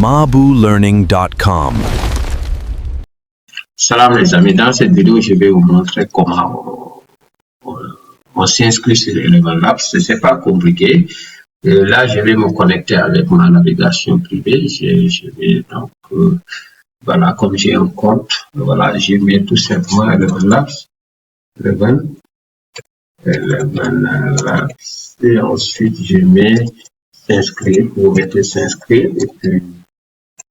mabulearning.com. Salam les amis, dans cette vidéo, je vais vous montrer comment on s'inscrit sur Eleven Labs. Ce n'est pas compliqué. Là, je vais me connecter avec ma navigation privée. Je vais donc, voilà, comme j'ai un compte, voilà, je mets tout simplement Eleven Labs. Eleven Labs. Et ensuite, je mets s'inscrire. Vous mettez s'inscrire. Et puis,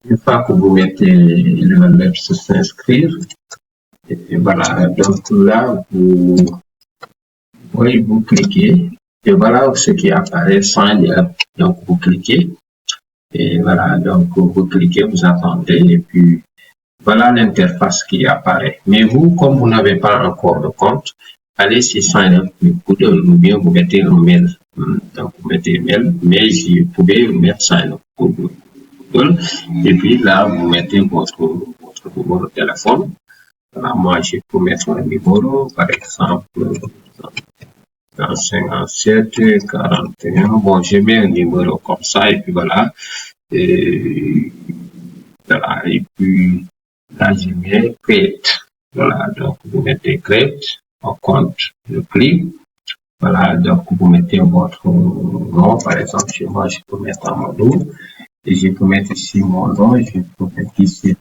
une fois que vous mettez Eleven Labs s'inscrire, et voilà, donc là, vous cliquez, et voilà ce qui apparaît, sign up, donc vous cliquez, et voilà, donc vous cliquez, vous attendez, et puis voilà l'interface qui apparaît. Mais vous, comme vous n'avez pas encore de compte, allez sur sign up, ou bien vous mettez un mail, donc vous mettez un mail, mais vous pouvez mettre sign up pour Google, et puis là, vous mettez votre numéro de téléphone. Voilà, moi, je peux mettre un numéro, par exemple, 57 41. Bon, je mets un numéro comme ça, et puis voilà. Et puis là, je mets create. Voilà, donc vous mettez create, on compte le clic. Voilà, donc vous mettez votre nom, par exemple, chez moi, je peux mettre Amadou. Et je peux mettre ici mon nom, et je peux mettre ici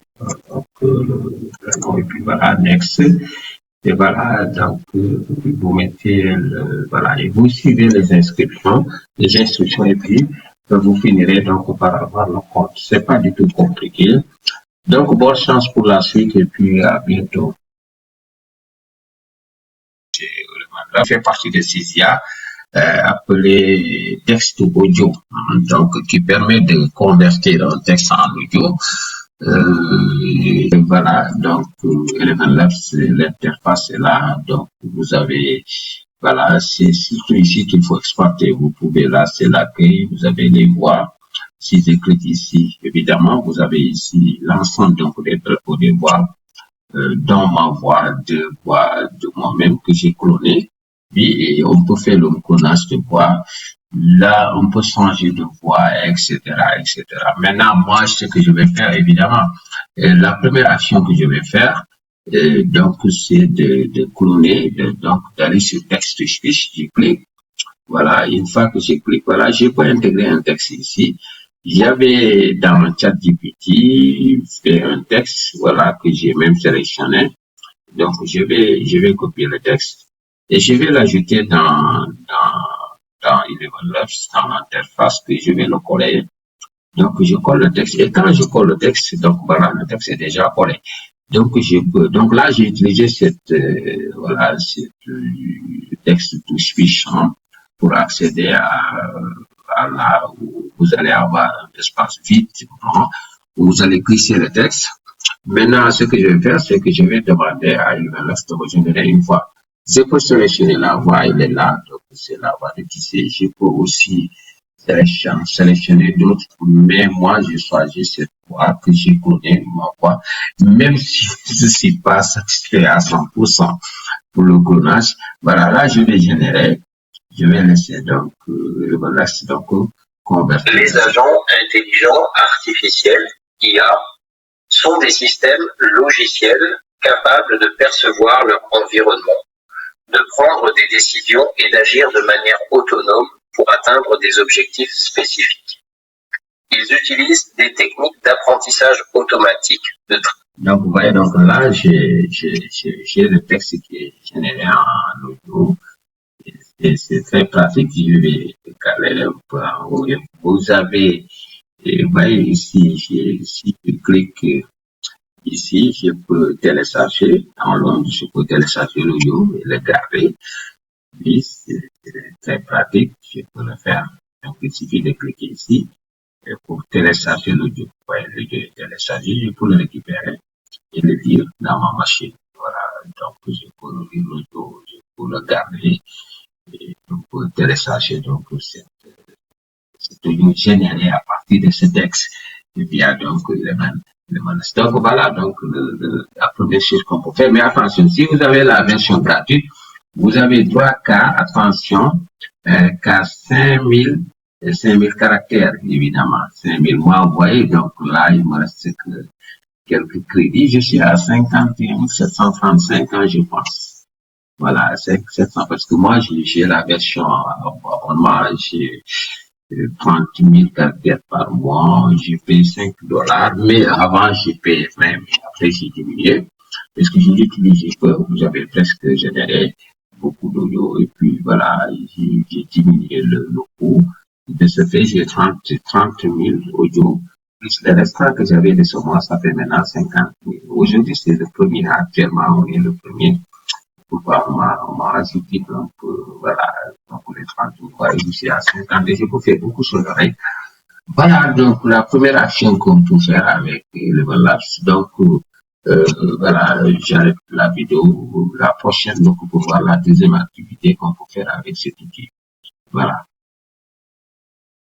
donc, le nom, et puis voilà, next. Et voilà, donc vous mettez, voilà, et vous suivez les instructions, et puis vous finirez donc par avoir le compte. C'est pas du tout compliqué. Donc, bonne chance pour la suite, et puis à bientôt. Ça fait partie de CISIA. Appelé texte audio, donc qui permet de convertir un texte en audio. Voilà, donc Eleven Labs, l'interface est là, donc vous avez, voilà, c'est surtout ici qu'il faut exporter. Vous pouvez, là, c'est l'accueil, vous avez les voix. Si je clique ici, évidemment, vous avez ici l'ensemble donc des voix, dont ma voix de moi-même que j'ai cloné. Oui, et on peut faire le clonage de voix. Là, on peut changer de voix, etc., etc. Maintenant, moi, ce que je vais faire, évidemment, la première action que je vais faire, donc, c'est de cloner, donc, d'aller sur texte speech, je clique. Voilà, une fois que je clique, voilà, je peux intégrer un texte ici. J'avais dans le chat GPT fait un texte, voilà, que j'ai même sélectionné. Donc, je vais copier le texte. Et je vais l'ajouter dans Eleven Labs, dans l'interface, que je vais le coller. Donc, je colle le texte. Et quand je colle le texte, donc voilà, le texte est déjà collé. Donc, donc là, j'ai utilisé voilà, texte to speech pour accéder à là où vous allez avoir un espace vide, où vous allez glisser le texte. Maintenant, ce que je vais faire, c'est que je vais demander à Eleven Labs de régénérer une voix. Je peux sélectionner la voix, elle est là, donc c'est la voix de tisser. Je peux aussi sélectionner d'autres, mais moi, je choisis cette voix que je connais, ma voix, même si je ne suis pas satisfait à 100% pour le clonage. Voilà, là, je vais générer, je vais laisser donc, convertir. Les agents intelligents artificiels, IA, sont des systèmes logiciels capables de percevoir leur environnement, de prendre des décisions et d'agir de manière autonome pour atteindre des objectifs spécifiques. Ils utilisent des techniques d'apprentissage automatique. Donc, vous voyez, donc là, j'ai le texte qui est généré en audio. Et c'est très pratique. Je vais caler un peu en haut. Vous avez, vous voyez ici, si je clique ici, je peux télécharger en long, je peux télécharger l'audio et le garder. Oui, c'est très pratique, je peux le faire. Donc, il suffit de cliquer ici et pour télécharger l'audio. Vous voyez, l'audio est téléchargé, je peux le récupérer et le lire dans ma machine. Voilà, donc je peux lire l'audio, je peux le garder et je peux télécharger donc cette audio générée à partir de ce texte via donc donc voilà donc la première chose qu'on peut faire. Mais attention, si vous avez la version gratuite, vous avez droit qu'à, attention, qu'à 5000 5000 caractères, évidemment. 5000. Moi, vous voyez, donc là, il me reste que quelques crédits. Je suis à 51 735 ans, je pense. Voilà, 700, parce que moi, j'ai la version abonnement, j'ai 30 000 caractères par mois, j'ai payé $5, mais avant, j'ai payé 20 000. Après, j'ai diminué, parce que j'ai utilisé que vous avez presque généré beaucoup d'audio, et puis voilà, j'ai diminué le coût. De ce fait, j'ai 30 000 audio. Plus le restant que j'avais de ce mois, ça fait maintenant 50 000. Aujourd'hui, c'est le premier. Actuellement, on est le premier. Pourquoi on m'a rajouté donc, voilà, donc les 30 000, voilà, je suis à 50 et je peux faire beaucoup de choses avec. Voilà, donc la première action qu'on peut faire avec Eleven Labs. Donc, voilà, j'arrête la vidéo. La prochaine, donc, pour voir la deuxième activité qu'on peut faire avec cet outil. Voilà.